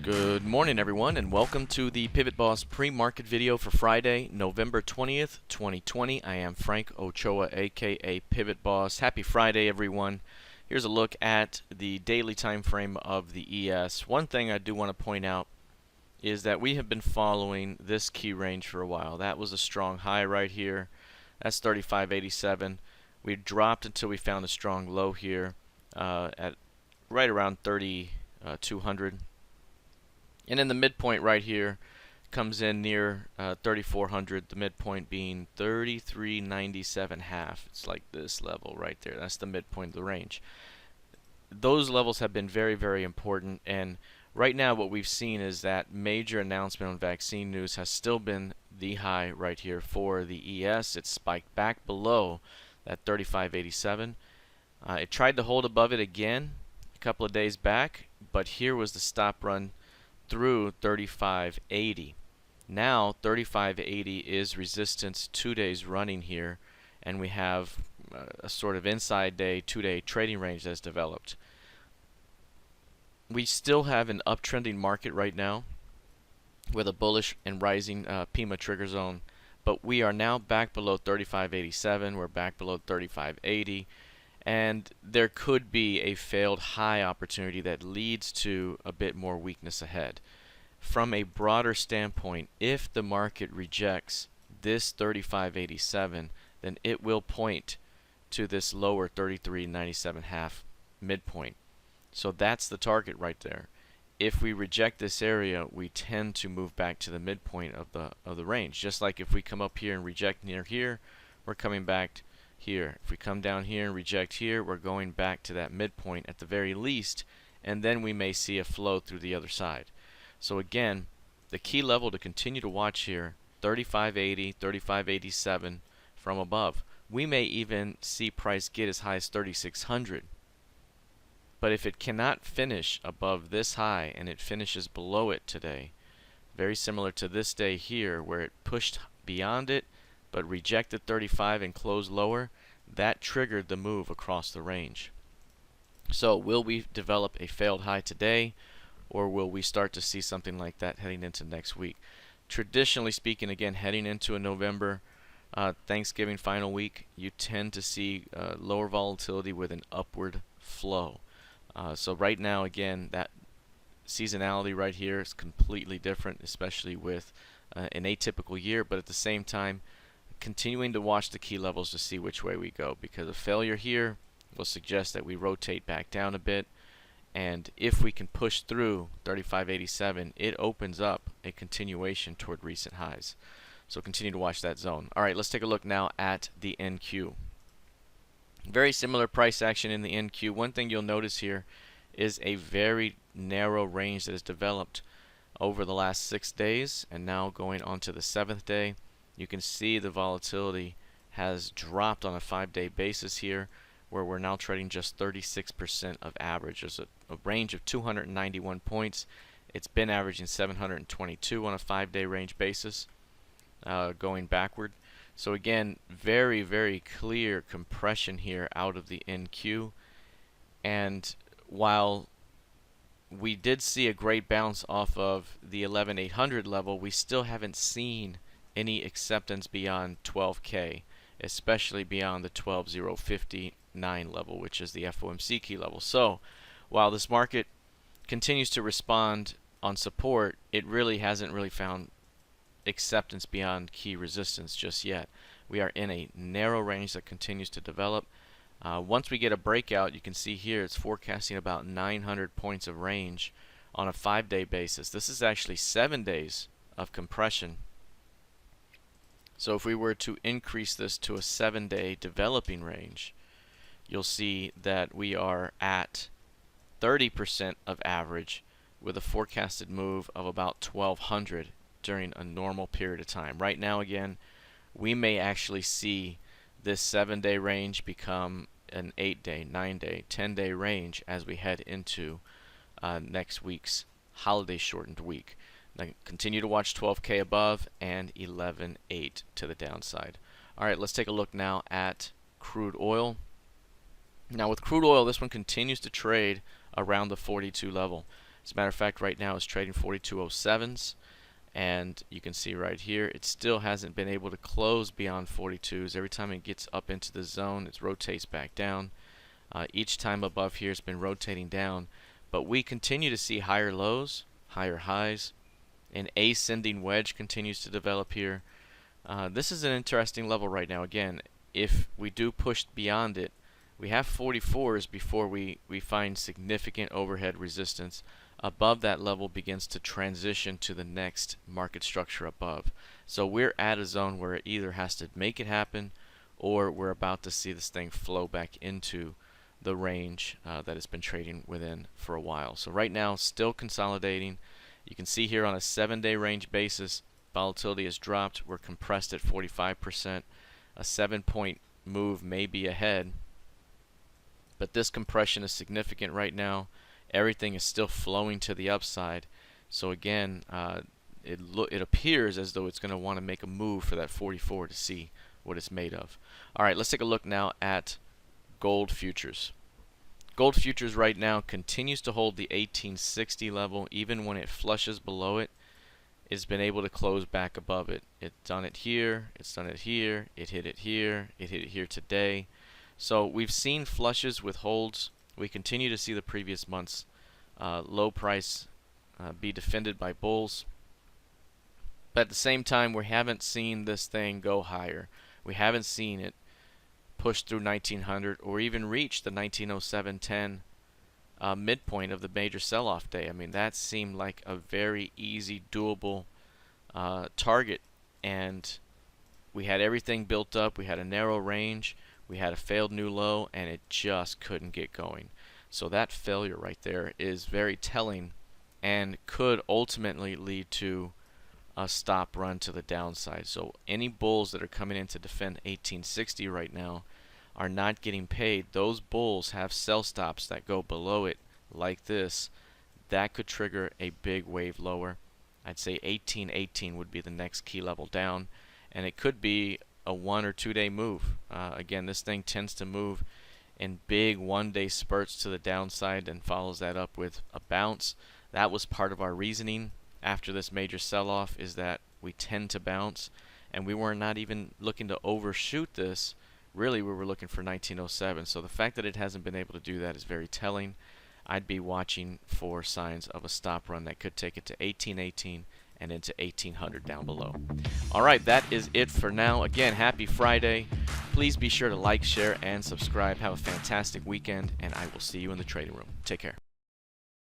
Good morning, everyone, and welcome to the PivotBoss pre-market video for Friday, November 20th, 2020. I am Frank Ochoa, aka PivotBoss. Happy Friday, everyone. Here's a look at the daily time frame of the ES. One thing I do want to point out is that we have been following this key range for a while. That was a strong high right here. That's 35.87. We dropped until we found a strong low here at right around 3,200. And then the midpoint right here comes in near 3,400, the midpoint being 33.97 half. It's like this level right there. That's the midpoint of the range. Those levels have been very, very important, and right now what we've seen is that major announcement on vaccine news has still been the high right here for the ES. It spiked back below that 35.87. It tried to hold above it again a couple of days back, but here was the stop run through 35.80. Now 35.80 is resistance 2 days running here, and we have a sort of inside day, 2-day trading range that's developed. We still have an uptrending market right now with a bullish and rising PIMA trigger zone, but we are now back below 35.87. We're back below 35.80. And there could be a failed high opportunity that leads to a bit more weakness ahead. From a broader standpoint, if the market rejects this 35.87, then it will point to this lower 33.97 half midpoint. So that's the target right there. If we reject this area, we tend to move back to the midpoint of the range. Just like if we come up here and reject near here, we're coming back here. If we come down here and reject here, we're going back to that midpoint at the very least, and then we may see a flow through the other side. So again, the key level to continue to watch here, 35.80, 35.87 from above. We may even see price get as high as 3,600. But if it cannot finish above this high and it finishes below it today, very similar to this day here where it pushed beyond it but rejected 35 and closed lower, that triggered the move across the range. So will we develop a failed high today, or will we start to see something like that heading into next week? Traditionally speaking, again, heading into a November Thanksgiving final week, you tend to see lower volatility with an upward flow. So right now, again, that seasonality right here is completely different, especially with an atypical year, but at the same time, continuing to watch the key levels to see which way we go, because a failure here will suggest that we rotate back down a bit, and if we can push through 35.87, it opens up a continuation toward recent highs. So continue to watch that zone. Alright, let's take a look now at the NQ. Very similar price action in the NQ. One thing you'll notice here is a very narrow range that has developed over the last 6 days, and now going on to the 7th day. You can see the volatility has dropped on a 5-day basis here, where we're now trading just 36% of average. There's a range of 291 points. It's been averaging 722 on a 5-day range basis, going backward. So again, very, very clear compression here out of the NQ. And while we did see a great bounce off of the 11,800 level, we still haven't seen any acceptance beyond 12K, especially beyond the 12,059 level, which is the FOMC key level. So while this market continues to respond on support, it really hasn't found acceptance beyond key resistance just yet. We are in a narrow range that continues to develop. Once we get a breakout, you can see here it's forecasting about 900 points of range on a 5-day basis. This is actually 7 days of compression. So if we were to increase this to a 7-day developing range, you'll see that we are at 30% of average with a forecasted move of about 1,200 during a normal period of time. Right now, again, we may actually see this 7-day range become an 8-day, 9-day, 10-day range as we head into next week's holiday shortened week. Now continue to watch 12K above and 11.8 to the downside. Alright, let's take a look now at crude oil. Now with crude oil, this one continues to trade around the 42 level. As a matter of fact, right now it's trading 4207s, and you can see right here it still hasn't been able to close beyond 42s. Every time it gets up into the zone, it rotates back down. Each time above here it's been rotating down, but we continue to see higher lows, higher highs. An ascending wedge continues to develop here. This is an interesting level right now. Again, if we do push beyond it, we have 44s before we find significant overhead resistance. Above that level begins to transition to the next market structure above. So we're at a zone where it either has to make it happen, or we're about to see this thing flow back into the range that it's been trading within for a while. So right now, still consolidating. You can see here on a 7-day range basis, volatility has dropped. We're compressed at 45%. A 7-point move may be ahead, but this compression is significant right now. Everything is still flowing to the upside. So again, it appears as though it's going to want to make a move for that 44 to see what it's made of. All right, let's take a look now at gold futures. Gold futures right now continues to hold the 1860 level. Even when it flushes below it, it's been able to close back above it. It's done it here, it's done it here, it hit it here, it hit it here today. So we've seen flushes with holds. We continue to see the previous month's low price be defended by bulls. But at the same time, we haven't seen this thing go higher. We haven't seen it push through 1900 or even reach the 1907.10 midpoint of the major sell-off day. I mean, that seemed like a very easy, doable target. And we had everything built up. We had a narrow range. We had a failed new low, and it just couldn't get going. So that failure right there is very telling and could ultimately lead to a stop run to the downside. So any bulls that are coming in to defend 1860 right now are not getting paid. Those bulls have sell stops that go below it like this. That could trigger a big wave lower. I'd say 1818 would be the next key level down, and it could be a 1 or 2 day move. Again, this thing tends to move in big 1-day spurts to the downside and follows that up with a bounce. That was part of our reasoning after this major sell-off, is that we tend to bounce, and we were not even looking to overshoot this. Really, we were looking for 1907. So the fact that it hasn't been able to do that is very telling. I'd be watching for signs of a stop run that could take it to 1818 and into 1800 down below. All right, that is it for now. Again, happy Friday. Please be sure to like, share, and subscribe. Have a fantastic weekend, and I will see you in the trading room. Take care.